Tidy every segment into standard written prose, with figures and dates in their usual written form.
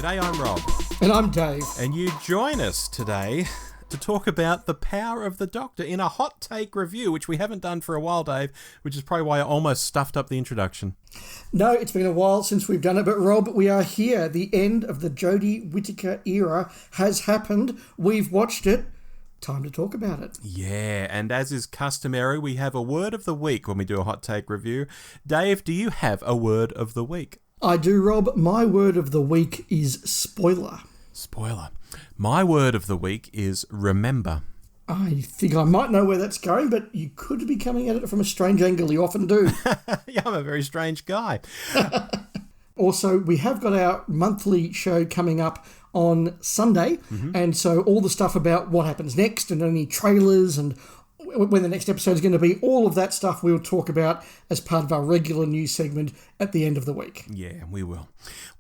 G'day, I'm Rob. And I'm Dave. And you join us today to talk about the power of the Doctor in a hot take review, which we haven't done for a while, Dave, which is probably why I almost stuffed up the introduction. No, it's been a while since we've done it, but Rob, we are here. The end of the Jodie Whittaker era has happened. We've watched it. Time to talk about it. Yeah, and as is customary, we have a word of the week when we do a hot take review. Dave, do you have a word of the week? I do, Rob. My word of the week is spoiler. Spoiler. My word of the week is remember. I think I might know where that's going, but you could be coming at it from a strange angle. You often do. Yeah, I'm a very strange guy. Also, we have got our monthly show coming up on Sunday, and so all the stuff about what happens next and any trailers and when the next episode is going to be, all of that stuff we'll talk about as part of our regular news segment at the end of the week. Yeah, we will.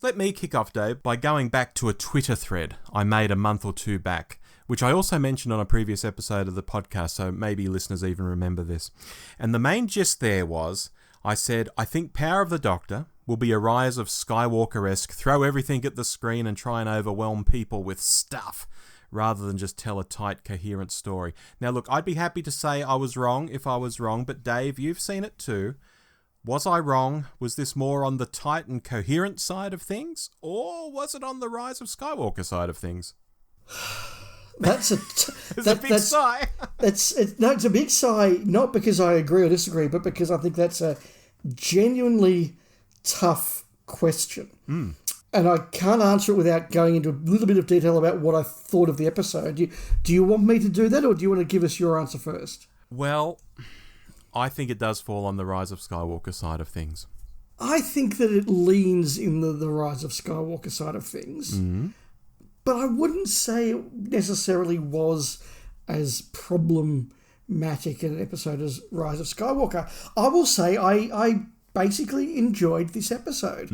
Let me kick off, Dave, by going back to a Twitter thread I made a month or two back, which I also mentioned on a previous episode of the podcast, so maybe listeners even remember this. And the main gist there was, I said, I think Power of the Doctor will be a rise of Skywalker-esque, throw everything at the screen and try and overwhelm people with stuff, rather than just tell a tight, coherent story. Now, look, I'd be happy to say I was wrong if I was wrong, but Dave, you've seen it too. Was I wrong? Was this more on the tight and coherent side of things, or was it on the Rise of Skywalker side of things? That's a a big sigh. It's a big sigh, not because I agree or disagree, but because I think that's a genuinely tough question. And I can't answer it without going into a little bit of detail about what I thought of the episode. Do you want me to do that, or do you want to give us your answer first? Well, I think it does fall on the Rise of Skywalker side of things. I think that it leans in the Rise of Skywalker side of things. But I wouldn't say it necessarily was as problematic an episode as Rise of Skywalker. I will say I basically enjoyed this episode.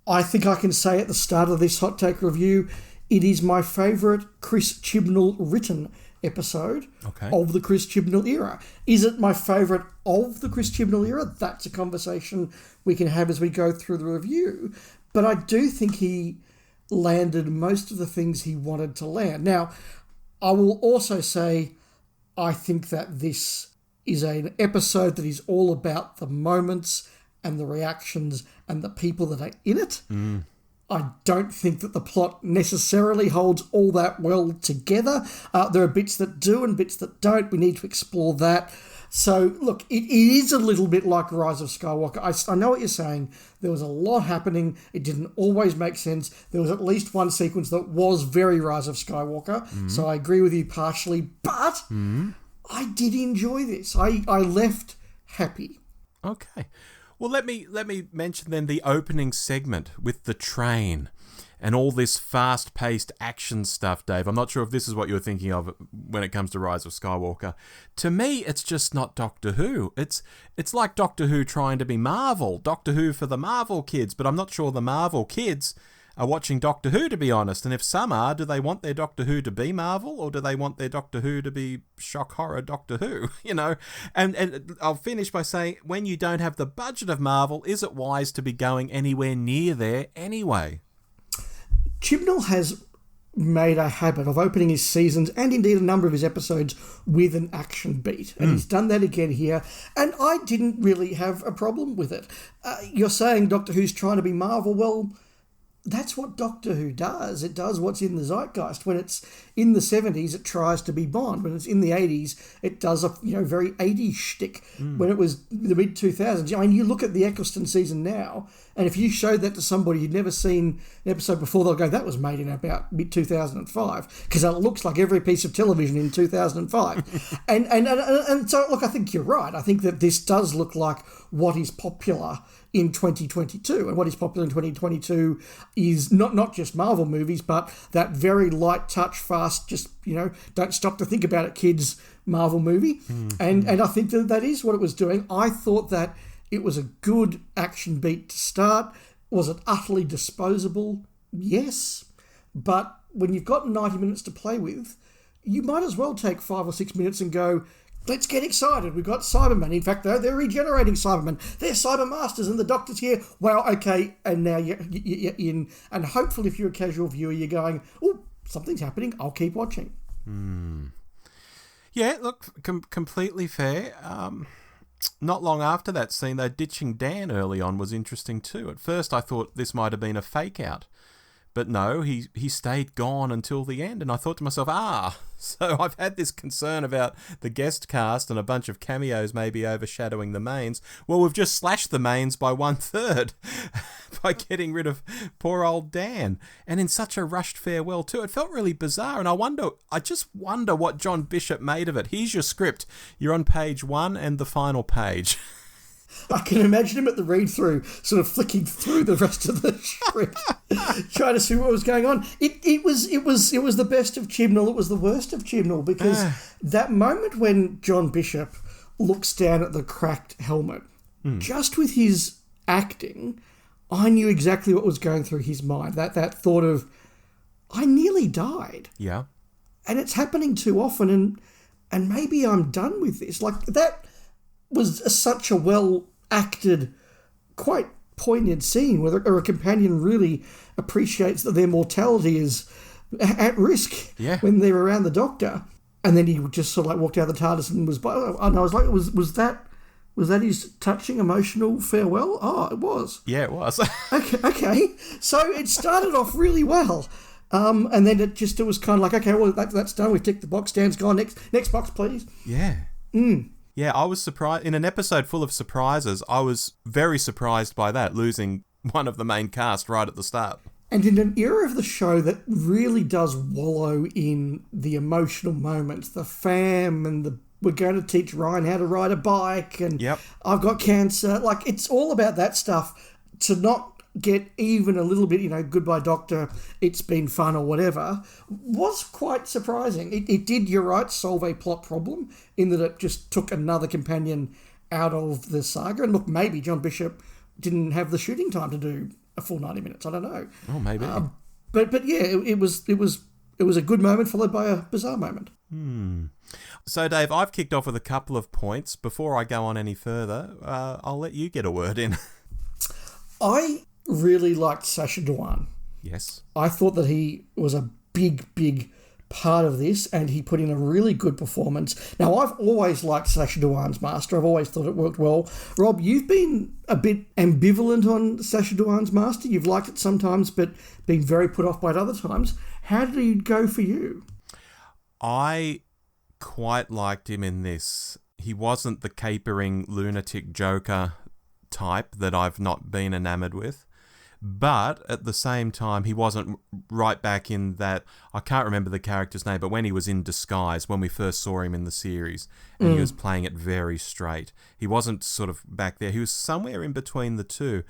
I think I can say at the start of this hot take review, it is my favourite Chris Chibnall written episode of the Chris Chibnall era. Is it my favourite of the Chris Chibnall era? That's a conversation we can have as we go through the review. But I do think he landed most of the things he wanted to land. Now, I will also say I think that this is an episode that is all about the moments and the reactions and the people that are in it. I don't think that the plot necessarily holds all that well together. There are bits that do and bits that don't. We need to explore that. So, look, it is a little bit like Rise of Skywalker. I know what you're saying. There was a lot happening. It didn't always make sense. There was at least one sequence that was very Rise of Skywalker. So I agree with you partially. But I did enjoy this. I left happy. Okay. Well, let me mention then the opening segment with the train and all this fast-paced action stuff, Dave. I'm not sure if this is what you're thinking of when it comes to Rise of Skywalker. To me, it's just not Doctor Who. It's like Doctor Who trying to be Marvel, Doctor Who for the Marvel kids, but I'm not sure the Marvel kids are watching Doctor Who, to be honest. And if some are, do they want their Doctor Who to be Marvel, or do they want their Doctor Who to be shock horror Doctor Who? You know, and I'll finish by saying, when you don't have the budget of Marvel, is it wise to be going anywhere near there anyway? Chibnall has made a habit of opening his seasons and indeed a number of his episodes with an action beat. And he's done that again here. And I didn't really have a problem with it. You're saying Doctor Who's trying to be Marvel. Well, that's what Doctor Who does. It does what's in the zeitgeist. When it's in the 70s, it tries to be Bond. When it's in the 80s, it does a very 80s shtick. When it was the mid-2000s, I mean, you look at the Eccleston season now, and if you showed that to somebody who'd never seen an episode before, they'll go, that was made in about mid-2005, because it looks like every piece of television in 2005. and so, look, I think you're right. I think that this does look like what is popular in 2022, and what is popular in 2022 is not just Marvel movies, but that very light touch, fast, just don't stop to think about it, kids Marvel movie. And I think that is what it was doing. I thought that it was a good action beat to start. Was it utterly disposable? Yes, but when you've got 90 minutes to play with, you might as well take 5 or 6 minutes and go, let's get excited. We've got Cybermen. In fact, they're regenerating Cybermen. They're Cyber Masters and the Doctor's here. Wow, okay. And now you're in. And hopefully if you're a casual viewer, you're going, oh, something's happening. I'll keep watching. Yeah, look, completely fair. Not long after that scene, though, ditching Dan early on was interesting too. At first I thought this might have been a fake out. But no, he stayed gone until the end, and I thought to myself, so I've had this concern about the guest cast and a bunch of cameos maybe overshadowing the mains. Well, we've just slashed the mains by 1/3 by getting rid of poor old Dan, and in such a rushed farewell too. It felt really bizarre, and I just wonder what John Bishop made of it. Here's your script. You're on page 1 and the final page. I can imagine him at the read-through, sort of flicking through the rest of the script, trying to see what was going on. It was the best of Chibnall. It was the worst of Chibnall, because that moment when John Bishop looks down at the cracked helmet, just with his acting, I knew exactly what was going through his mind. That thought of, I nearly died. Yeah, and it's happening too often, and maybe I'm done with this. Like that was such a well-acted, quite poignant scene where a companion really appreciates that their mortality is at risk when they're around the Doctor. And then he just sort of like walked out of the TARDIS and I was like, was that his touching, emotional farewell? Oh, it was. Yeah, it was. Okay. So it started off really well. And then it was kind of like, okay, well, that's done. We've ticked the box. Dan's gone. Next box, please. Yeah. Yeah, I was surprised. In an episode full of surprises, I was very surprised by that, losing one of the main cast right at the start. And in an era of the show that really does wallow in the emotional moments, the fam and we're going to teach Ryan how to ride a bike and I've got cancer. Like, it's all about that stuff. To not get even a little bit, goodbye Doctor, it's been fun or whatever, was quite surprising. It did, you're right, solve a plot problem in that it just took another companion out of the saga. And look, maybe John Bishop didn't have the shooting time to do a full 90 minutes. I don't know. Oh, maybe. But yeah, it was a good moment followed by a bizarre moment. So, Dave, I've kicked off with a couple of points. Before I go on any further, I'll let you get a word in. I really liked Sacha Dhawan. Yes. I thought that he was a big part of this, and he put in a really good performance. Now, I've always liked Sacha Dhawan's Master. I've always thought it worked well. Rob, you've been a bit ambivalent on Sacha Dhawan's Master. You've liked it sometimes, but been very put off by it other times. How did he go for you? I quite liked him in this. He wasn't the capering lunatic Joker type that I've not been enamoured with. But at the same time, he wasn't right back in that, I can't remember the character's name, but when he was in disguise, when we first saw him in the series, and he was playing it very straight. He wasn't sort of back there. He was somewhere in between the two.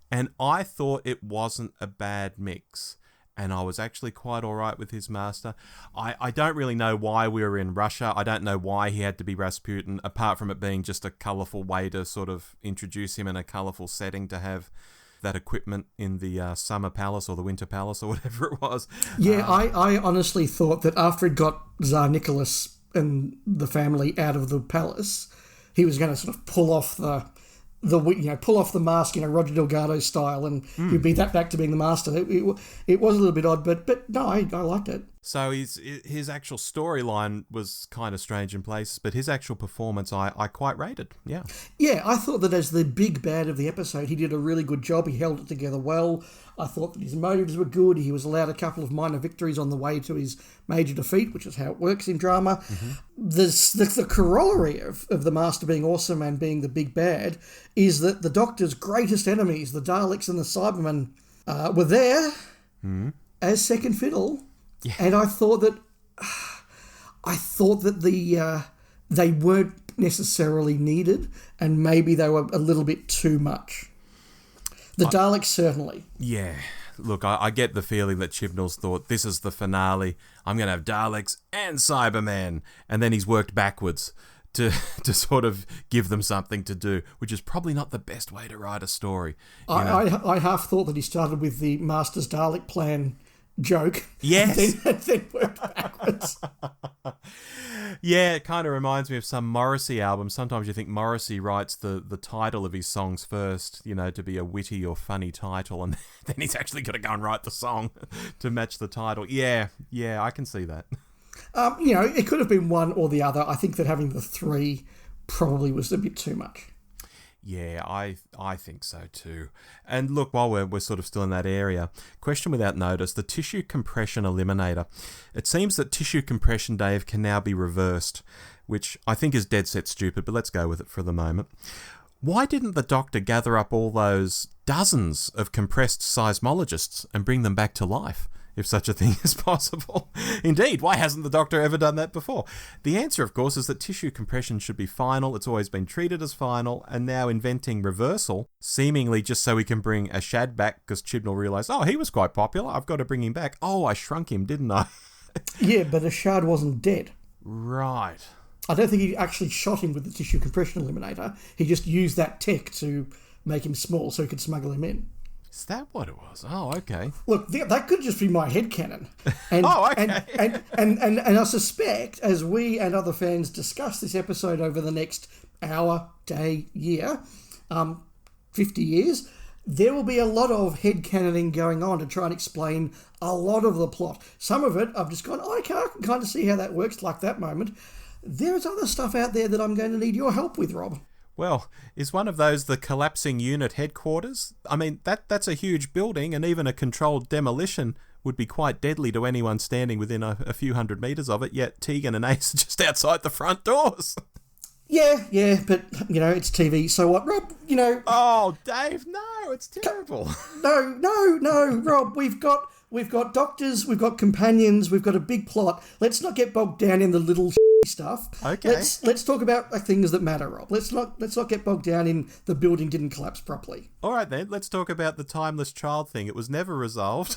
And I thought it wasn't a bad mix. And I was actually quite all right with his Master. I don't really know why we were in Russia. I don't know why he had to be Rasputin, apart from it being just a colourful way to sort of introduce him in a colourful setting to have that equipment in the Summer Palace or the Winter Palace or whatever it was. Yeah, I honestly thought that after it got Tsar Nicholas and the family out of the palace, he was going to sort of pull off the mask, Roger Delgado style, and he'd be that back to being the Master. It was a little bit odd, but no, I liked it. So his actual storyline was kind of strange in places, but his actual performance I quite rated, yeah. Yeah, I thought that as the big bad of the episode, he did a really good job. He held it together well. I thought that his motives were good. He was allowed a couple of minor victories on the way to his major defeat, which is how it works in drama. The corollary of the Master being awesome and being the big bad is that the Doctor's greatest enemies, the Daleks and the Cybermen, were there as second fiddle. Yeah. And I thought that they weren't necessarily needed, and maybe they were a little bit too much. The Daleks certainly. Yeah. Look, I get the feeling that Chibnall's thought, this is the finale, I'm going to have Daleks and Cybermen, and then he's worked backwards to sort of give them something to do, which is probably not the best way to write a story. I half thought that he started with the Master's Dalek plan joke. Yes. And then worked backwards. Yeah, it kind of reminds me of some Morrissey album. Sometimes you think Morrissey writes the title of his songs first, to be a witty or funny title, and then he's actually got to go and write the song to match the title. Yeah, I can see that. It could have been one or the other. I think that having the three probably was a bit too much. Yeah, I think so too. And look, while we're sort of still in that area, question without notice, the tissue compression eliminator. It seems that tissue compression, Dave, can now be reversed, which I think is dead set stupid, but let's go with it for the moment. Why didn't the Doctor gather up all those dozens of compressed seismologists and bring them back to life, if such a thing is possible? Indeed, why hasn't the Doctor ever done that before? The answer, of course, is that tissue compression should be final. It's always been treated as final, and now inventing reversal, seemingly just so we can bring a Shad back, because Chibnall realised, oh, he was quite popular, I've got to bring him back. Oh, I shrunk him, didn't I? Yeah, but Ashad wasn't dead. Right. I don't think he actually shot him with the tissue compression eliminator. He just used that tech to make him small so he could smuggle him in. Is that what it was? Oh, okay. Look, that could just be my headcanon. And, oh, okay. And I suspect, as we and other fans discuss this episode over the next hour, day, year, 50 years, there will be a lot of headcanoning going on to try and explain a lot of the plot. Some of it, I've just gone, I can kind of see how that works, like that moment. There's other stuff out there that I'm going to need your help with, Rob. Well, is one of those the collapsing unit headquarters? I mean, that's a huge building, and even a controlled demolition would be quite deadly to anyone standing within a few hundred metres of it, yet Tegan and Ace are just outside the front doors. Yeah, but, it's TV, so what, Rob, Oh, Dave, no, it's terrible. No, Rob, we've got doctors, we've got companions, we've got a big plot. Let's not get bogged down in the little stuff. Okay. Let's talk about things that matter, Rob. Let's not get bogged down in the building didn't collapse properly. All right then, let's talk about the timeless child thing. It was never resolved.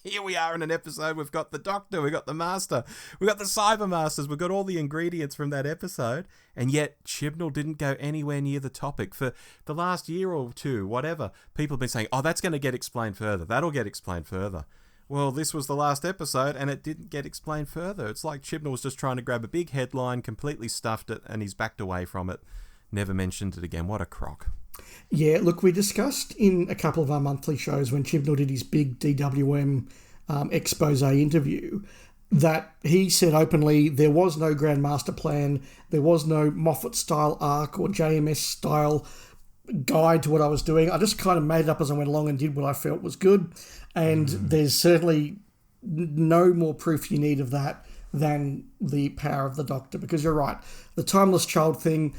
Here we are in an episode. We've got the Doctor, we've got the Master, we've got the Cybermasters, we've got all the ingredients from that episode, and yet Chibnall didn't go anywhere near the topic. For the last year or two, whatever, people have been saying, oh, that's going to get explained further. That'll get explained further. Well, this was the last episode, and it didn't get explained further. It's like Chibnall was just trying to grab a big headline, completely stuffed it, and he's backed away from it. Never mentioned it again. What a crock. Yeah, look, we discussed in a couple of our monthly shows when Chibnall did his big DWM expose interview that he said openly there was no Grand Master Plan, there was no Moffat-style arc or JMS-style guide to what I was doing. I just kind of made it up as I went along and did what I felt was good, and there's certainly no more proof you need of that than the power of the Doctor, because you're right, the timeless child thing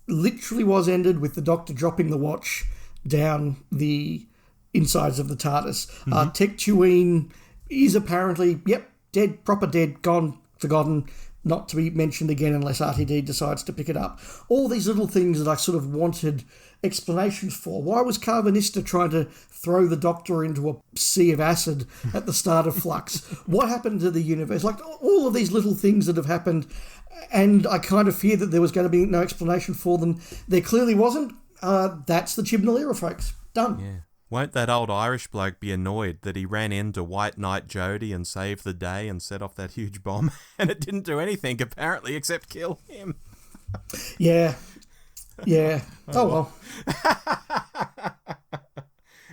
literally was ended with the Doctor dropping the watch down the insides of the TARDIS. Tectuine is apparently, dead, proper dead, gone, forgotten, not to be mentioned again unless RTD decides to pick it up. All these little things that I sort of wanted explanations for. Why was Carbonista trying to throw the Doctor into a sea of acid at the start of Flux? What happened to the universe? Like, all of these little things that have happened, and I kind of feared that there was going to be no explanation for them. There clearly wasn't. That's the Chibnall era, folks. Done. Yeah. Won't that old Irish bloke be annoyed that he ran into White Knight Jodie and saved the day and set off that huge bomb, and it didn't do anything, apparently, except kill him? Yeah. Oh, well.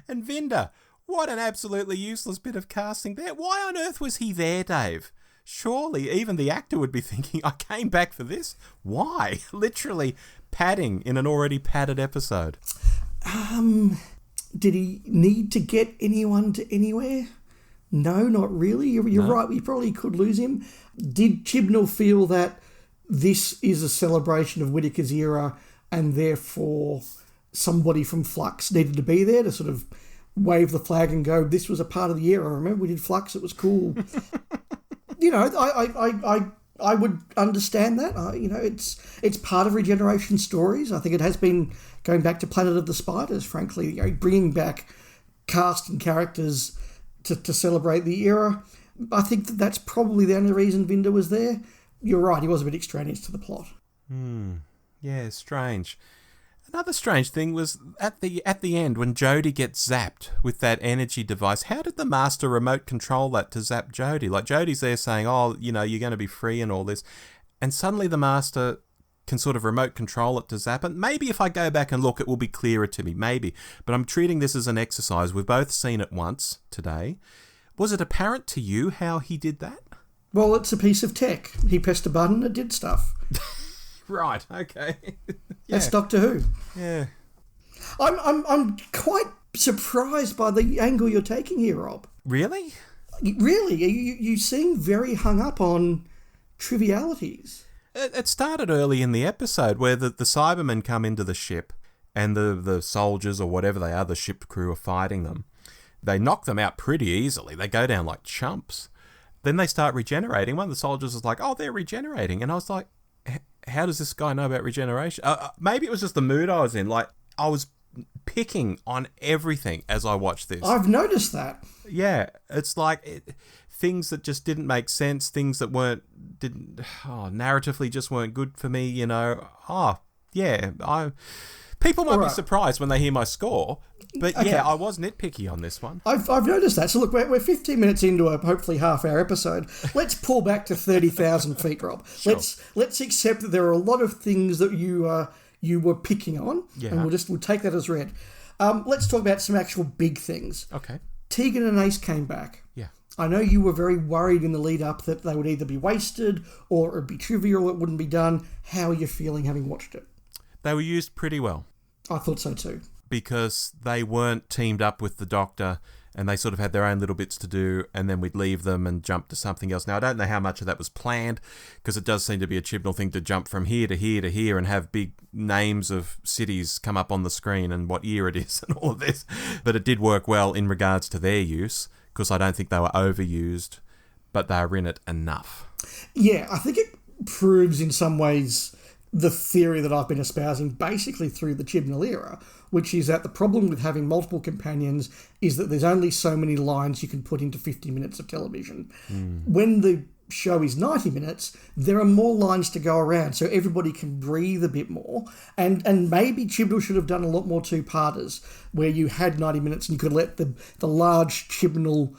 And Vinder, what an absolutely useless bit of casting there. Why on earth was he there, Dave? Surely even the actor would be thinking, I came back for this? Why? Literally padding in an already padded episode. Did he need to get anyone to anywhere? No, not really. You're right. We probably could lose him. Did Chibnall feel that this is a celebration of Whittaker's era and therefore somebody from Flux needed to be there to sort of wave the flag and go, this was a part of the era. Remember, we did Flux. It was cool. I would understand that. It's part of Regeneration stories. I think it has been going back to Planet of the Spiders, frankly, bringing back cast and characters to celebrate the era. I think that's probably the only reason Vinder was there. You're right, he was a bit extraneous to the plot. Yeah, strange. Another strange thing was at the end when Jodie gets zapped with that energy device. How did the Master remote control that to zap Jodie? Like Jodie's there saying, "Oh, you know, you're going to be free and all this," and suddenly the Master can sort of remote control it to zap it. Maybe if I go back and look, it will be clearer to me. Maybe, but I'm treating this as an exercise. We've both seen it once today. Was it apparent to you how he did that? Well, it's a piece of tech. He pressed a button, it did stuff. Right. Okay. Yeah. That's Doctor Who. Yeah. I'm quite surprised by the angle you're taking here, Rob. Really? Really, you seem very hung up on trivialities. It started early in the episode where the Cybermen come into the ship and the soldiers or whatever they are, the ship crew are fighting them. They knock them out pretty easily. They go down like chumps. Then they start regenerating. One of the soldiers is like, "Oh, they're regenerating." And I was like, how does this guy know about regeneration? Maybe it was just the mood I was in. Like, I was picking on everything as I watched this. I've noticed that. Yeah, it's like things that just didn't make sense, things that narratively just weren't good for me, you know. People might be surprised when they hear my score, but okay. Yeah, I was nitpicky on this one. I've noticed that. So look, we're 15 minutes into a hopefully half-hour episode. Let's pull back to 30,000 feet, Rob. Sure. Let's accept that there are a lot of things that you were picking on, and we'll take that as read. Let's talk about some actual big things. Okay. Tegan and Ace came back. Yeah. I know you were very worried in the lead-up that they would either be wasted or it would be trivial, or it wouldn't be done. How are you feeling having watched it? They were used pretty well. I thought so too. Because they weren't teamed up with the Doctor and they sort of had their own little bits to do and then we'd leave them and jump to something else. Now, I don't know how much of that was planned because it does seem to be a Chibnall thing to jump from here to here to here and have big names of cities come up on the screen and what year it is and all of this. But it did work well in regards to their use because I don't think they were overused, but they were in it enough. Yeah, I think it proves in some ways the theory that I've been espousing basically through the Chibnall era, which is that the problem with having multiple companions is that there's only so many lines you can put into 50 minutes of television. When the show is 90 minutes, there are more lines to go around, so everybody can breathe a bit more. And maybe Chibnall should have done a lot more two-parters, where you had 90 minutes and you could let the large Chibnall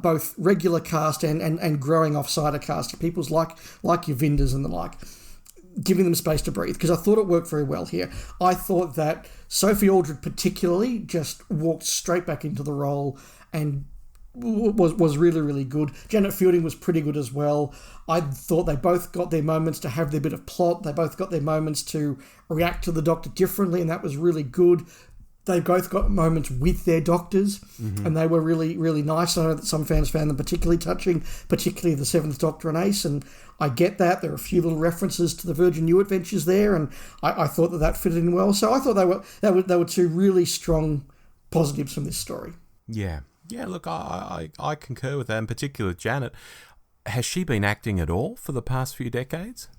both regular cast and growing offsider cast, people's like your Vinders and the like, giving them space to breathe, because I thought it worked very well here. I thought that Sophie Aldred particularly just walked straight back into the role and was really, really good. Janet Fielding was pretty good as well. I thought they both got their moments to have their bit of plot. They both got their moments to react to the Doctor differently, and that was really good. They both got moments with their doctors, and they were really, really nice. I know that some fans found them particularly touching, particularly the Seventh Doctor and Ace, and I get that. There are a few little references to the Virgin New Adventures there, and I thought that fitted in well. So I thought they were two really strong positives from this story. Yeah. Yeah, look, I concur with that, in particular Janet. Has she been acting at all for the past few decades?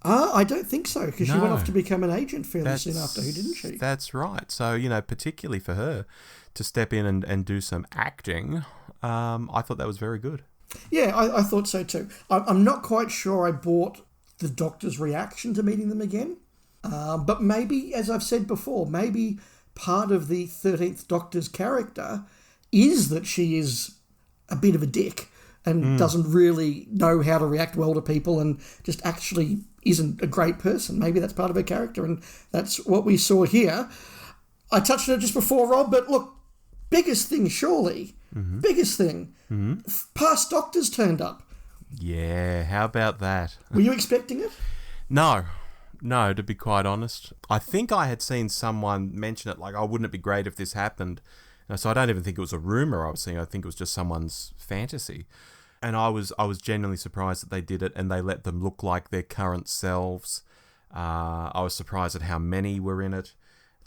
I don't think so, because she went off to become an agent fairly soon after Who, didn't she? That's right. So, particularly for her to step in and do some acting, I thought that was very good. Yeah, I thought so too. I'm not quite sure I bought the Doctor's reaction to meeting them again, but maybe, as I've said before, maybe part of the 13th Doctor's character is that she is a bit of a dick and doesn't really know how to react well to people and just actually isn't a great person. Maybe that's part of her character, and that's what we saw here. I touched on it just before, Rob, but look, biggest thing, surely. Biggest thing. Past Doctors turned up. Yeah, how about that? Were you expecting it? No, to be quite honest. I think I had seen someone mention it, like, oh, wouldn't it be great if this happened? So I don't even think it was a rumour I was seeing. I think it was just someone's fantasy. And I was genuinely surprised that they did it and they let them look like their current selves. I was surprised at how many were in it.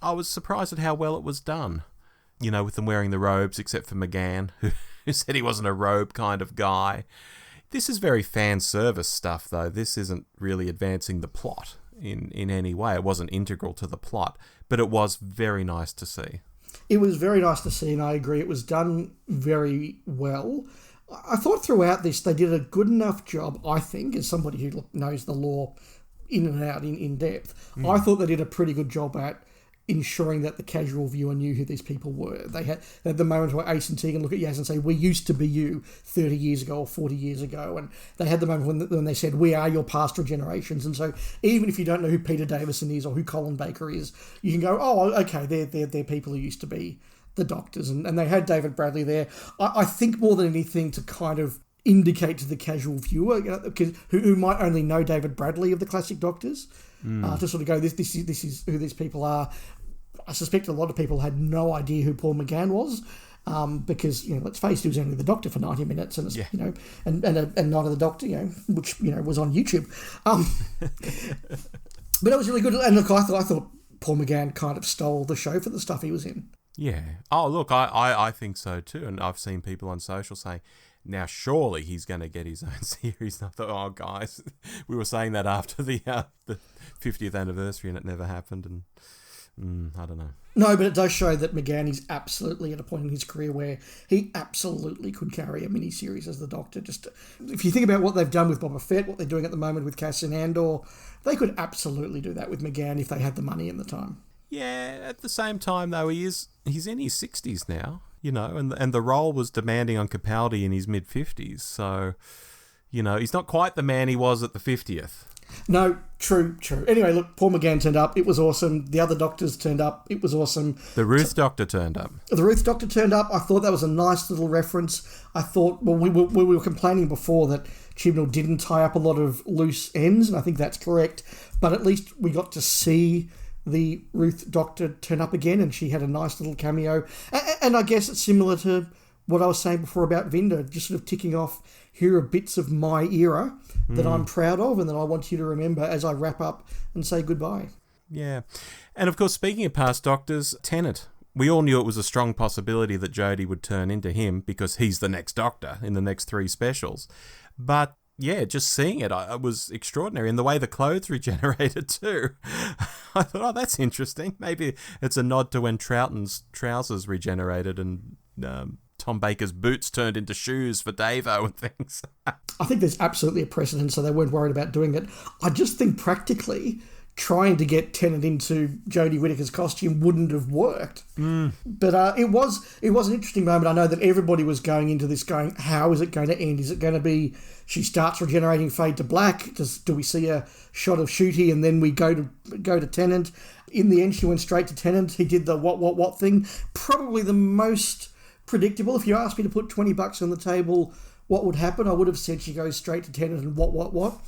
I was surprised at how well it was done. With them wearing the robes, except for McGann, who said he wasn't a robe kind of guy. This is very fan service stuff, though. This isn't really advancing the plot in any way. It wasn't integral to the plot, but it was very nice to see. It was very nice to see, and I agree. It was done very well. I thought throughout this they did a good enough job, I think, as somebody who knows the lore in and out in depth. I thought they did a pretty good job at ensuring that the casual viewer knew who these people were. They had the moment where Ace and Tegan look at Yaz and say, "We used to be you 30 years ago or 40 years ago," and they had the moment when they said, "We are your past generations." And so even if you don't know who Peter Davison is or who Colin Baker is, you can go, "Oh, okay, they're people who used to be the Doctors," and they had David Bradley there. I think more than anything to kind of indicate to the casual viewer, who might only know David Bradley of the classic Doctors, to sort of go, this is who these people are. I suspect a lot of people had no idea who Paul McGann was, because let's face it, he was only the Doctor for 90 minutes, and and Night of the Doctor, which was on YouTube. But it was really good, and look, I thought Paul McGann kind of stole the show for the stuff he was in. Yeah. Oh, look, I think so too, and I've seen people on social saying, now surely he's going to get his own series. And I thought, oh guys, we were saying that after the 50th anniversary, and it never happened, and I don't know. No, but it does show that McGann is absolutely at a point in his career where he absolutely could carry a miniseries as the Doctor. Just if you think about what they've done with Boba Fett, what they're doing at the moment with Cassian Andor, they could absolutely do that with McGann if they had the money and the time. Yeah, at the same time though, he's in his 60s now, and the role was demanding on Capaldi in his mid-50s, so he's not quite the man he was at the 50th. No, true. Anyway, look, Paul McGann turned up. It was awesome. The other Doctors turned up. It was awesome. The Ruth Doctor turned up. The Ruth Doctor turned up. I thought that was a nice little reference. I thought, well, we were complaining before that Chibnall didn't tie up a lot of loose ends, and I think that's correct. But at least we got to see the Ruth Doctor turn up again, and she had a nice little cameo. And I guess it's similar to what I was saying before about Vinda, just sort of ticking off, here are bits of my era that I'm proud of and that I want you to remember as I wrap up and say goodbye. Yeah. And of course, speaking of past Doctors, Tennant. We all knew it was a strong possibility that Jodie would turn into him because he's the next Doctor in the next 3 specials. But yeah, just seeing it was extraordinary. And the way the clothes regenerated too. I thought, oh, that's interesting. Maybe it's a nod to when Troughton's trousers regenerated and Tom Baker's boots turned into shoes for Davo and things. I think there's absolutely a precedent, so they weren't worried about doing it. I just think practically trying to get Tennant into Jodie Whittaker's costume wouldn't have worked. But it was an interesting moment. I know that everybody was going into this going, how is it going to end? Is it going to be she starts regenerating, fade to black? Do we see a shot of Shooty and then we go to Tennant? In the end, she went straight to Tennant. He did the what thing. Probably the most predictable. If you asked me to put $20 on the table, what would happen? I would have said she goes straight to Tennant and what.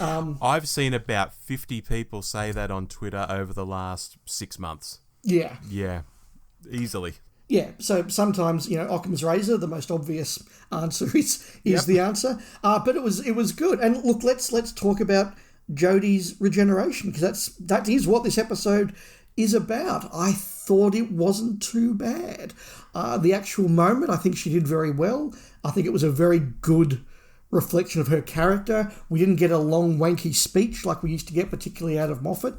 I've seen about 50 people say that on Twitter over the last 6 months. Yeah. Yeah, easily. Yeah, so sometimes, Occam's razor, the most obvious answer is the answer. But it was good. And look, let's talk about Jodie's regeneration, because that is what this episode is about. I thought it wasn't too bad. The actual moment, I think she did very well. I think it was a very good reflection of her character. We didn't get a long wanky speech like we used to get, particularly out of Moffat.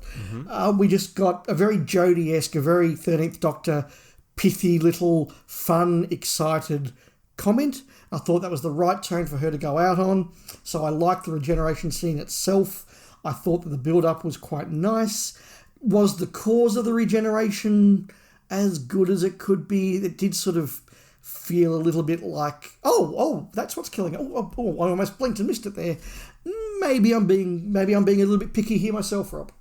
We just got a very Jodie-esque, a very 13th Doctor, pithy little, fun, excited comment. I thought that was the right tone for her to go out on. So I liked the regeneration scene itself. I thought that the build-up was quite nice. Was the cause of the regeneration as good as it could be? It did sort of feel a little bit like, oh, that's what's killing it. Oh, I almost blinked and missed it there. Maybe I'm being a little bit picky here myself, Rob.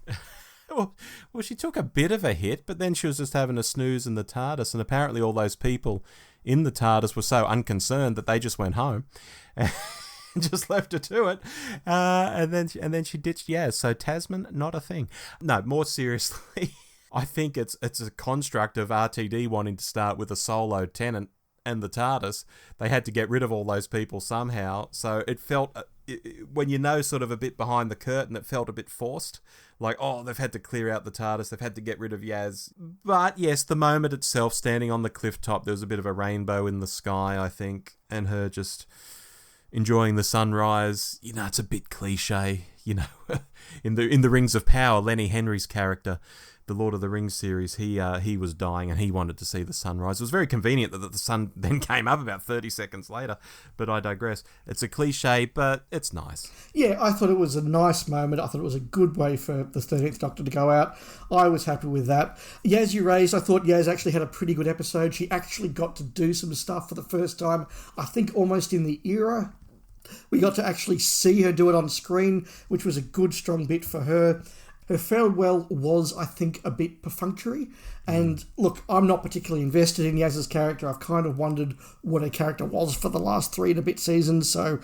Well, she took a bit of a hit, but then she was just having a snooze in the TARDIS, and apparently all those people in the TARDIS were so unconcerned that they just went home and just left her to it. And then she ditched. Yeah, so Tasman, not a thing. No, more seriously, I think it's a construct of RTD wanting to start with a solo Tennant and the TARDIS. They had to get rid of all those people somehow, so it felt, when sort of a bit behind the curtain, it felt a bit forced. Like, oh, they've had to clear out the TARDIS, they've had to get rid of Yaz. But yes, the moment itself, standing on the cliff top, there was a bit of a rainbow in the sky, I think, and her just enjoying the sunrise. It's a bit cliche. you know, in the Rings of Power, Lenny Henry's character, the Lord of the Rings series, he was dying and he wanted to see the sunrise. It was very convenient that the sun then came up about 30 seconds later, but I digress. It's a cliche, but it's nice. Yeah, I thought it was a nice moment. I thought it was a good way for the 13th Doctor to go out. I was happy with that. Yaz, you raised, I thought Yaz actually had a pretty good episode. She actually got to do some stuff for the first time, I think almost in the era. We got to actually see her do it on screen, which was a good, strong bit for her. Her farewell was, I think, a bit perfunctory. And look, I'm not particularly invested in Yaz's character. I've kind of wondered what her character was for the last 3 and a bit seasons, so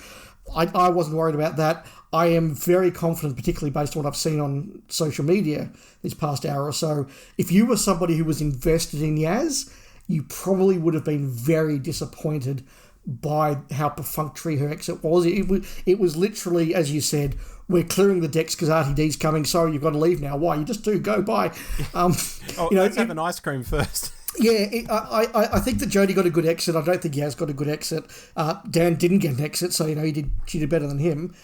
I wasn't worried about that. I am very confident, particularly based on what I've seen on social media this past hour or so. If you were somebody who was invested in Yaz, you probably would have been very disappointed by how perfunctory her exit was. It was literally, as you said, we're clearing the decks because RTD's coming, sorry, you've got to leave now. Why? You just do, go, bye. Let's have an ice cream first. Yeah, I think that Jodie got a good exit. I don't think Yaz got a good exit. Dan didn't get an exit, so she did better than him.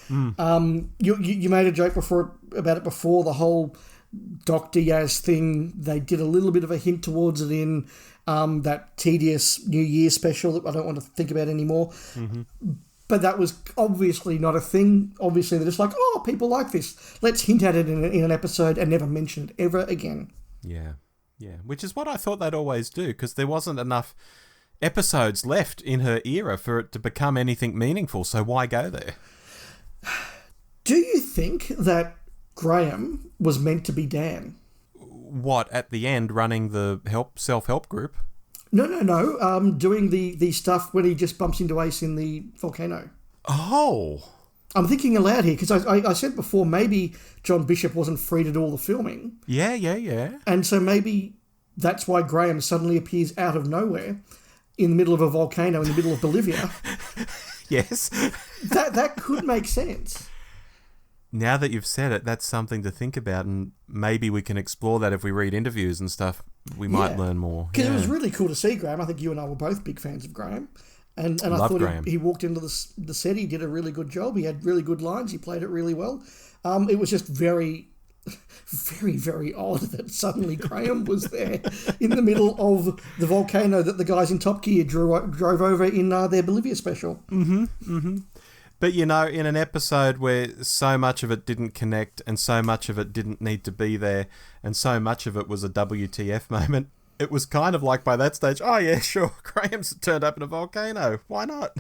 You made a joke about it before, the whole Dr. Yaz thing. They did a little bit of a hint towards it in that tedious New Year special that I don't want to think about anymore. Mm-hmm. But that was obviously not a thing. Obviously, they're just like, oh, people like this. Let's hint at it in an episode and never mention it ever again. Yeah, which is what I thought they'd always do, because there wasn't enough episodes left in her era for it to become anything meaningful, so why go there? Do you think that Graham was meant to be Dan? What, at the end, running the self-help group? No. Doing the stuff when he just bumps into Ace in the volcano. Oh. I'm thinking aloud here, because I said before maybe John Bishop wasn't free to do all the filming. Yeah. And so maybe that's why Graham suddenly appears out of nowhere in the middle of a volcano in the middle of Bolivia. Yes. That could make sense. Now that you've said it, that's something to think about, and maybe we can explore that if we read interviews and stuff. We might learn more. Because it was really cool to see Graham. I think you and I were both big fans of Graham. And I thought he walked into the set, he did a really good job. He had really good lines. He played it really well. It was just very, very, very odd that suddenly Graham was there in the middle of the volcano that the guys in Top Gear drove over in their Bolivia special. Mm-hmm. But, in an episode where so much of it didn't connect and so much of it didn't need to be there and so much of it was a WTF moment, it was kind of like by that stage, oh yeah, sure, Graham's turned up in a volcano. Why not?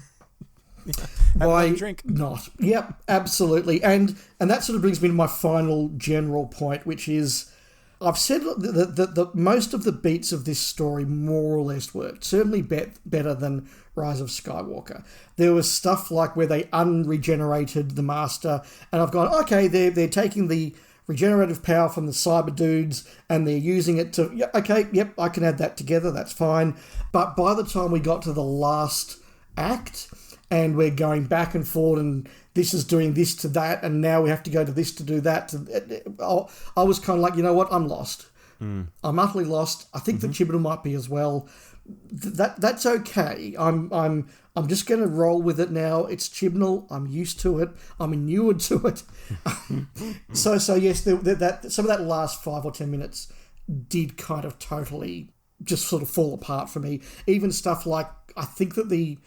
Why drink? Not? Yep, absolutely. And that sort of brings me to my final general point, which is I've said that most of the beats of this story more or less worked. Certainly better than Rise of Skywalker. There was stuff like where they unregenerated the Master, and I've gone, okay, they're taking the regenerative power from the cyber dudes and they're using it to, I can add that together, that's fine. But by the time we got to the last act and we're going back and forward and this is doing this to that and now we have to go to this to do that, I was kind of like, you know what, I'm lost. I'm utterly lost. I think that Chibnall might be as well. That's okay. I'm just going to roll with it now. It's Chibnall. I'm used to it. I'm inured to it. So yes, that some of that last 5 or 10 minutes did kind of totally just sort of fall apart for me. Even stuff like, I think that the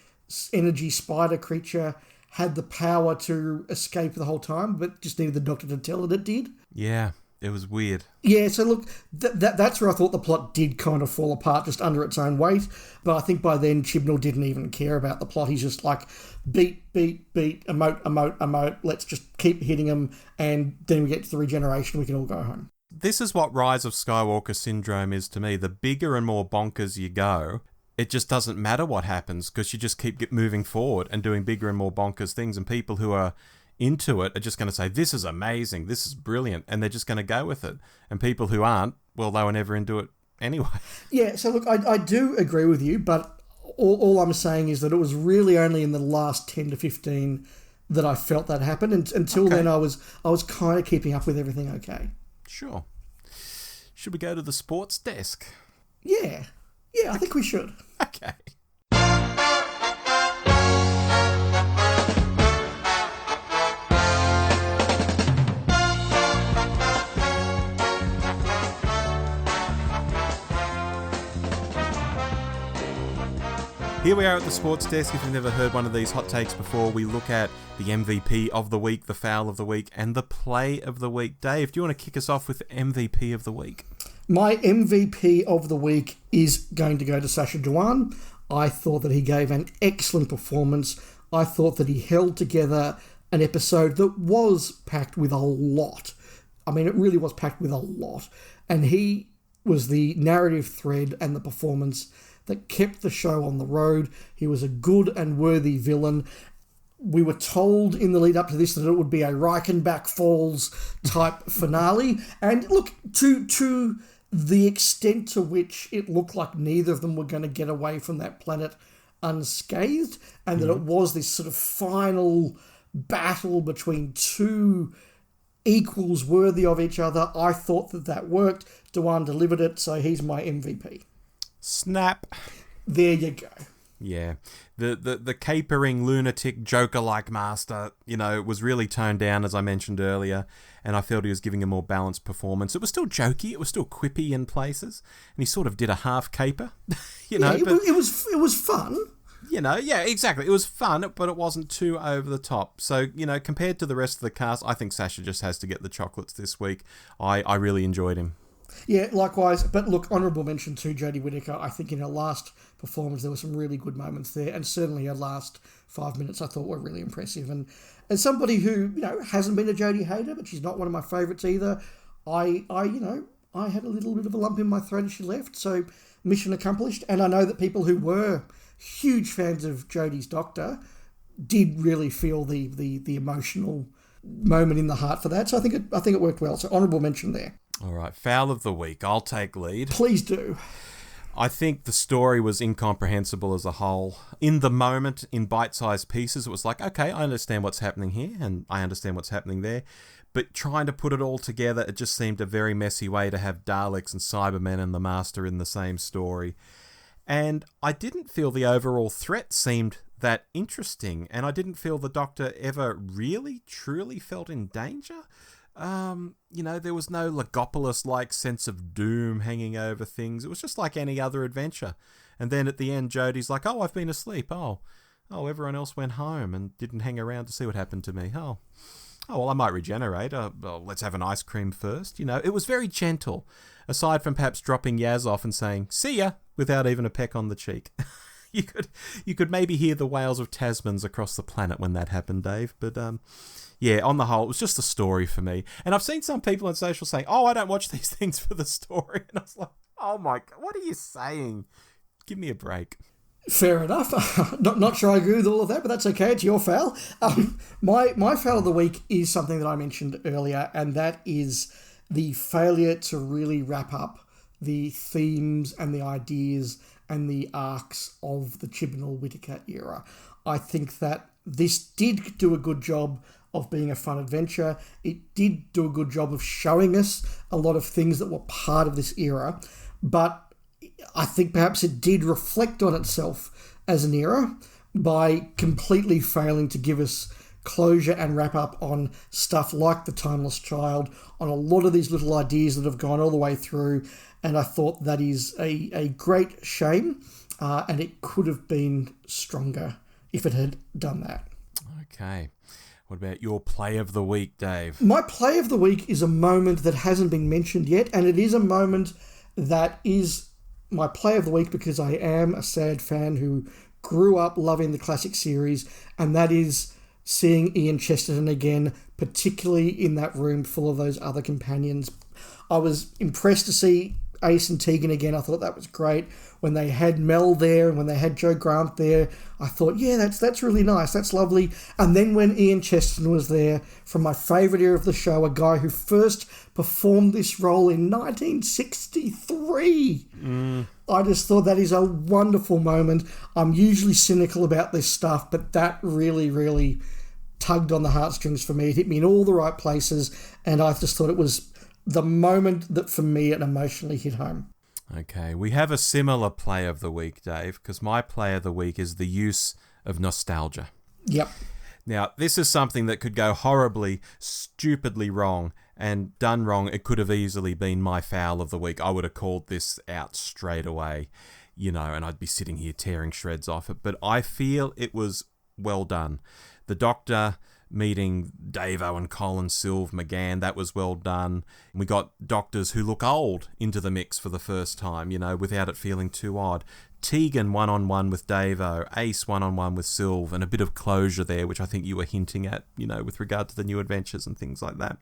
energy spider creature had the power to escape the whole time, but just needed the Doctor to tell it it did. Yeah. It was weird. Yeah, so look, that's where I thought the plot did kind of fall apart just under its own weight. But I think by then Chibnall didn't even care about the plot. He's just like, beat, emote. Let's just keep hitting them. And then we get to the regeneration. We can all go home. This is what Rise of Skywalker syndrome is to me. The bigger and more bonkers you go, it just doesn't matter what happens because you just keep moving forward and doing bigger and more bonkers things. And people who are into it are just going to say, this is amazing, this is brilliant, and they're just going to go with it. And people who aren't, well, they were never into it anyway. Yeah, so look, I do agree with you, but all I'm saying is that it was really only in the last 10 to 15 that I felt that happen. And until then, I was kind of keeping up with everything okay. Sure. Should we go to the sports desk? Yeah, I think we should. Okay. Here we are at the Sports Desk. If you've never heard one of these hot takes before, we look at the MVP of the week, the foul of the week, and the play of the week. Dave, do you want to kick us off with MVP of the week? My MVP of the week is going to go to Sacha Dhawan. I thought that he gave an excellent performance. I thought that he held together an episode that was packed with a lot. I mean, it really was packed with a lot. And he was the narrative thread and the performance that kept the show on the road. He was a good and worthy villain. We were told in the lead up to this that it would be a Reichenbach Falls type finale. And look, to the extent to which it looked like neither of them were going to get away from that planet unscathed, and that it was this sort of final battle between two equals worthy of each other, I thought that worked. Dhawan delivered it, so he's my MVP. Snap. There you go. Yeah. The capering lunatic Joker-like master, was really toned down, as I mentioned earlier, and I felt he was giving a more balanced performance. It was still jokey, it was still quippy in places, and he sort of did a half caper, It was fun. Yeah, exactly. It was fun, but it wasn't too over the top. So, compared to the rest of the cast, I think Sacha just has to get the chocolates this week. I really enjoyed him. Yeah, likewise. But look, honourable mention to Jodie Whittaker. I think in her last performance there were some really good moments there, and certainly her last 5 minutes I thought were really impressive. And as somebody who hasn't been a Jodie hater, but she's not one of my favourites either, I had a little bit of a lump in my throat as she left. So mission accomplished. And I know that people who were huge fans of Jodie's Doctor did really feel the emotional moment in the heart for that. So I think it worked well. So honourable mention there. All right, foul of the week. I'll take lead. Please do. I think the story was incomprehensible as a whole. In the moment, in bite-sized pieces, it was like, okay, I understand what's happening here, and I understand what's happening there. But trying to put it all together, it just seemed a very messy way to have Daleks and Cybermen and the Master in the same story. And I didn't feel the overall threat seemed that interesting, and I didn't feel the Doctor ever really, truly felt in danger. There was no Legopolis-like sense of doom hanging over things. It was just like any other adventure. And then at the end, Jodie's like, oh, I've been asleep. Oh, everyone else went home and didn't hang around to see what happened to me. Oh, well, I might regenerate. Well, let's have an ice cream first. It was very gentle, aside from perhaps dropping Yaz off and saying, see ya, without even a peck on the cheek. You could maybe hear the wails of Tasmans across the planet when that happened, Dave. But, yeah, on the whole, it was just a story for me. And I've seen some people on social saying, oh, I don't watch these things for the story. And I was like, oh my God, what are you saying? Give me a break. Fair enough. Not sure I agree with all of that, but that's okay. It's your foul. My foul of the week is something that I mentioned earlier, and that is the failure to really wrap up the themes and the ideas and the arcs of the Chibnall-Whittaker era. I think that this did do a good job of being a fun adventure. It did do a good job of showing us a lot of things that were part of this era, but I think perhaps it did reflect on itself as an era by completely failing to give us closure and wrap up on stuff like the Timeless Child, on a lot of these little ideas that have gone all the way through, and I thought that is a great shame, and it could have been stronger if it had done that. Okay. What about your play of the week, Dave? My play of the week is a moment that hasn't been mentioned yet, and it is a moment that is my play of the week because I am a sad fan who grew up loving the classic series, and that is seeing Ian Chesterton again, particularly in that room full of those other companions. I was impressed to see Ace and Tegan again. I thought that was great. When they had Mel there and when they had Joe Grant there, I thought, yeah, that's really nice. That's lovely. And then when Ian Chesterton was there, from my favourite era of the show, a guy who first performed this role in 1963. I just thought that is a wonderful moment. I'm usually cynical about this stuff, but that really, really tugged on the heartstrings for me. It hit me in all the right places, and I just thought it was the moment that, for me, it emotionally hit home. Okay, we have a similar play of the week, Dave, because my play of the week is the use of nostalgia. Yep. Now, this is something that could go horribly, stupidly wrong, and done wrong, it could have easily been my foul of the week. I would have called this out straight away. and I'd be sitting here tearing shreds off it. But I feel it was well done. The Doctor meeting Davo and Colin Sylve McGann, that was well done. We got doctors who look old into the mix for the first time, without it feeling too odd. Tegan one-on-one with Davo, Ace one-on-one with Sylve, and a bit of closure there, which I think you were hinting at, with regard to the new adventures and things like that.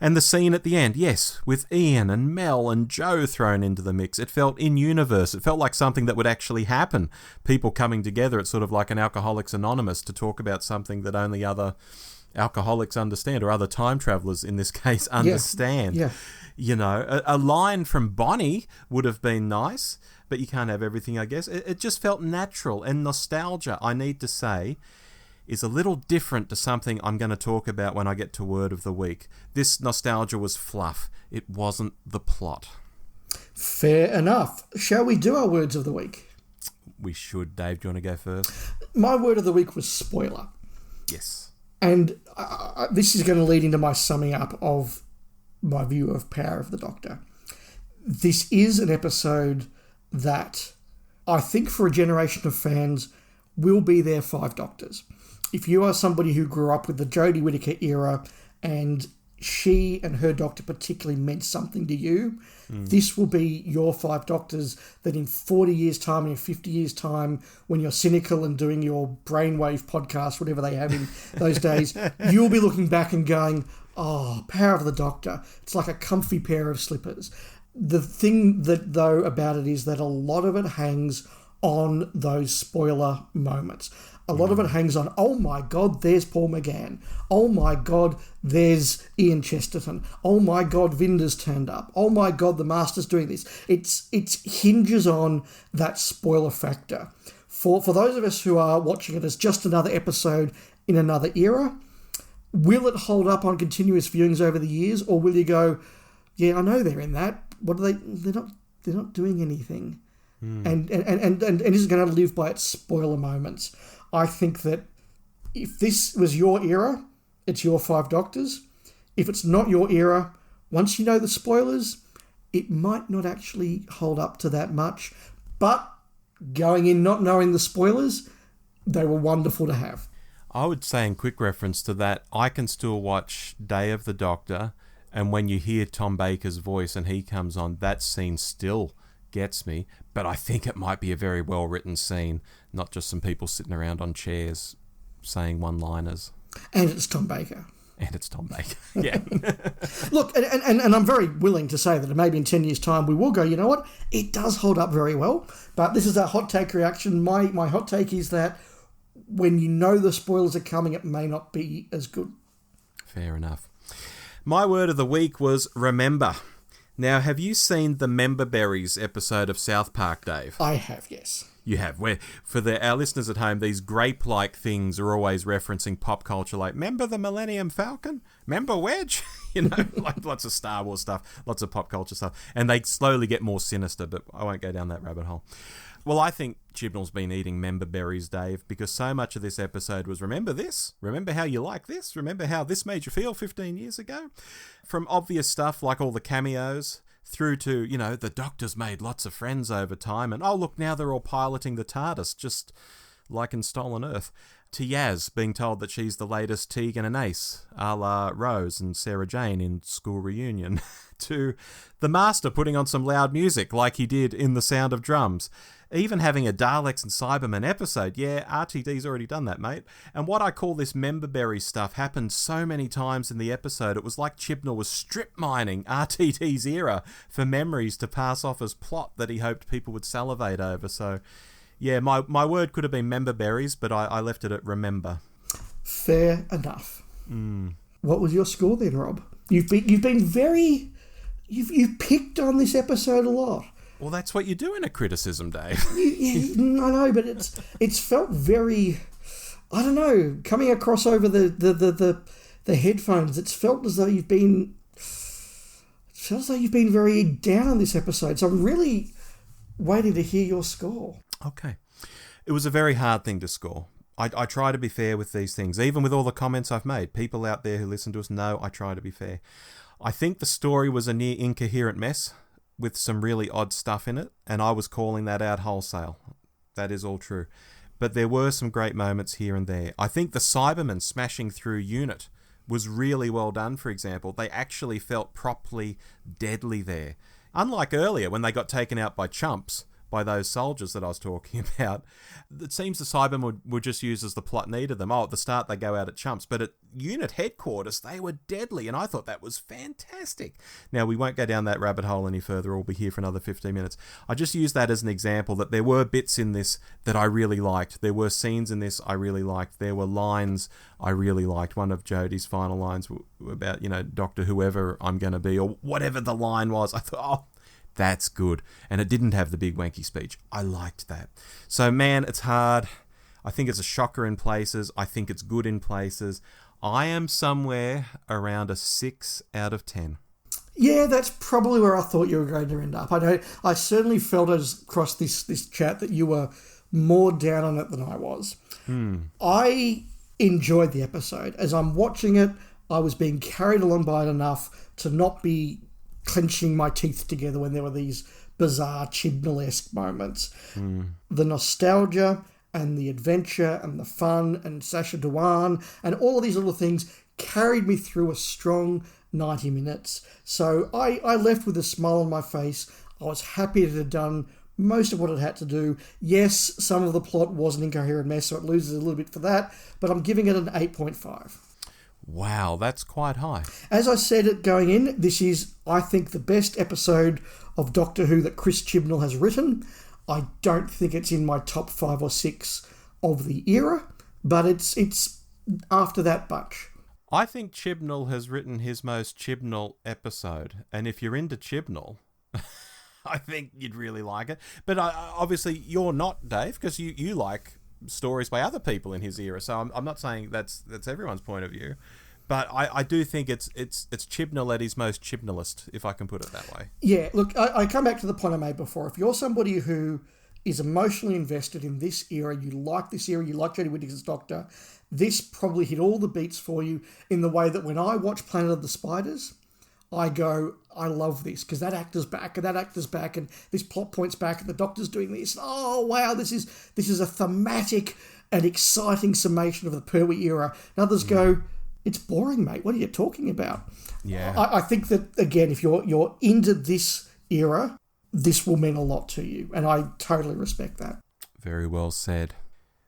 And the scene at the end, yes, with Ian and Mel and Joe thrown into the mix. It felt in-universe. It felt like something that would actually happen. People coming together. It's sort of like an Alcoholics Anonymous to talk about something that only other alcoholics understand, or other time travelers in this case understand. Yeah. A line from Bonnie would have been nice, but you can't have everything, I guess. It just felt natural, and nostalgia, I need to say, is a little different to something I'm going to talk about when I get to Word of the Week. This nostalgia was fluff. It wasn't the plot. Fair enough. Shall we do our Words of the Week? We should. Dave, do you want to go first? My Word of the Week was spoiler. Yes. And this is going to lead into my summing up of my view of Power of the Doctor. This is an episode that I think for a generation of fans will be their 5 Doctors. If you are somebody who grew up with the Jodie Whittaker era and she and her Doctor particularly meant something to you, this will be your 5 Doctors that in 40 years' time, in 50 years' time, when you're cynical and doing your brainwave podcast, whatever they have in those days, you'll be looking back and going, oh, Power of the Doctor. It's like a comfy pair of slippers. The thing that, though, about it is that a lot of it hangs on those spoiler moments. A lot of it hangs on, oh my God, there's Paul McGann. Oh my God, there's Ian Chesterton. Oh my God, Vinder's turned up. Oh my God, the Master's doing this. It's hinges on that spoiler factor. For those of us who are watching it as just another episode in another era, will it hold up on continuous viewings over the years, or will you go, yeah, I know they're in that. What are they? They're not doing anything. And is it going to live by its spoiler moments? I think that if this was your era, it's your 5 Doctors. If it's not your era, once you know the spoilers, it might not actually hold up to that much. But going in not knowing the spoilers, they were wonderful to have. I would say in quick reference to that, I can still watch Day of the Doctor, and when you hear Tom Baker's voice and he comes on, that scene still gets me. But I think it might be a very well-written scene, not just some people sitting around on chairs saying one-liners. And it's Tom Baker. And it's Tom Baker, yeah. Look, and I'm very willing to say that maybe in 10 years' time we will go, you know what, it does hold up very well. But this is our hot take reaction. My hot take is that when you know the spoilers are coming, it may not be as good. Fair enough. My word of the week was remember. Now, have you seen the Member Berries episode of South Park, Dave? I have, yes. You have. Where for our listeners at home, these grape-like things are always referencing pop culture, like, remember the Millennium Falcon? Remember Wedge? Like lots of Star Wars stuff, lots of pop culture stuff. And they slowly get more sinister, but I won't go down that rabbit hole. Well, I think Chibnall's been eating member berries, Dave, because so much of this episode was remember this, remember how you like this, remember how this made you feel 15 years ago. From obvious stuff like all the cameos through to, the Doctor's made lots of friends over time, and oh, look, now they're all piloting the TARDIS, just like in Stolen Earth, to Yaz being told that she's the latest Tegan and Ace, a la Rose and Sarah Jane in School Reunion, to the Master putting on some loud music like he did in The Sound of Drums, even having a Daleks and Cybermen episode. Yeah, RTD's already done that, mate. And what I call this memberberry stuff happened so many times in the episode, it was like Chibnall was strip mining RTD's era for memories to pass off as plot that he hoped people would salivate over. So, yeah, my word could have been memberberries, but I left it at remember. Fair enough. What was your score then, Rob? You've been very... You've picked on this episode a lot. Well, that's what you do in a criticism, Dave. I know, but it's felt very, I don't know, coming across over the headphones. It's felt as though you've been very down on this episode. So I'm really waiting to hear your score. Okay, it was a very hard thing to score. I try to be fair with these things, even with all the comments I've made. People out there who listen to us know I try to be fair. I think the story was a near incoherent mess. with some really odd stuff in it, and I was calling that out wholesale. That is all true. But there were some great moments here and there. I think the Cybermen smashing through Unit was really well done, for example. They actually felt properly deadly there. Unlike earlier, when they got taken out by chumps, by those soldiers that I was talking about, it seems the Cybermen were just used as the plot needed them. Oh, at the start they go out at chumps, but at unit headquarters they were deadly, and I thought that was fantastic. Now, we won't go down that rabbit hole any further. We'll be here for another 15 minutes. I just use that as an example that there were bits in this that I really liked. There were scenes in this I really liked. There were lines I really liked. One of Jodie's final lines about, Doctor whoever I'm going to be, or whatever the line was. I thought, that's good. And it didn't have the big wanky speech. I liked that. So, man, it's hard. I think it's a shocker in places. I think it's good in places. I am somewhere around a 6 out of 10. Yeah, that's probably where I thought you were going to end up. I certainly felt as across this chat that you were more down on it than I was. I enjoyed the episode. As I'm watching it, I was being carried along by it enough to not be clenching my teeth together when there were these bizarre Chibnall-esque moments. The nostalgia and the adventure and the fun and Sacha Dhawan and all of these little things carried me through a strong 90 minutes. So I left with a smile on my face. I was happy it had done most of what it had to do. Yes, some of the plot was an incoherent mess, so it loses a little bit for that, but I'm giving it an 8.5. Wow, that's quite high. As I said it going in, this is, I think, the best episode of Doctor Who that Chris Chibnall has written. I don't think it's in my top 5 or 6 of the era, but it's after that bunch. I think Chibnall has written his most Chibnall episode, and if you're into Chibnall, I think you'd really like it. But obviously you're not, Dave, because you like stories by other people in his era, so I'm not saying that's everyone's point of view, but I do think it's Chibnall at his most Chibnallist, if I can put it that way. Yeah, look, I come back to the point I made before. If you're somebody who is emotionally invested in this era, you like this era, you like Jodie Whittaker's Doctor, this probably hit all the beats for you in the way that when I watch Planet of the Spiders, I go, I love this, because that actor's back, and this plot point's back, and the Doctor's doing this. Oh, wow, this is a thematic and exciting summation of the Pertwee era. And others go, it's boring, mate. What are you talking about? Yeah. I think that, again, if you're into this era, this will mean a lot to you, and I totally respect that. Very well said.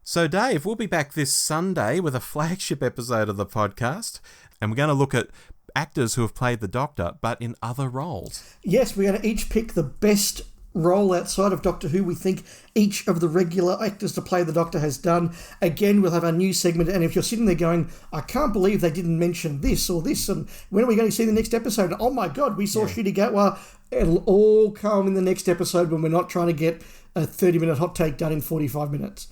So, Dave, we'll be back this Sunday with a flagship episode of the podcast, and we're going to look at actors who have played the Doctor, but in other roles. Yes, we're going to each pick the best role outside of Doctor Who we think each of the regular actors to play the Doctor has done. Again, we'll have our new segment, and if you're sitting there going, I can't believe they didn't mention this or this, and when are we going to see the next episode? Oh my God, we saw Ncuti Gatwa. It'll all come in the next episode when we're not trying to get a 30-minute hot take done in 45 minutes.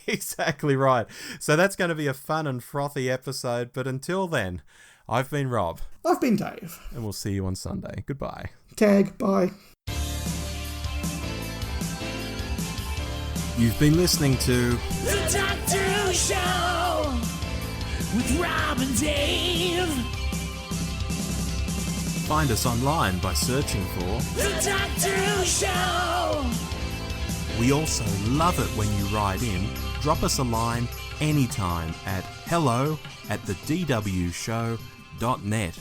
Exactly right. So that's going to be a fun and frothy episode, but until then, I've been Rob. I've been Dave. And we'll see you on Sunday. Goodbye. Tag, bye. You've been listening to The Doctor Who Show with Rob and Dave. Find us online by searching for The Doctor Who Show. We also love it when you write in. Drop us a line anytime at hello@thedwshow.net.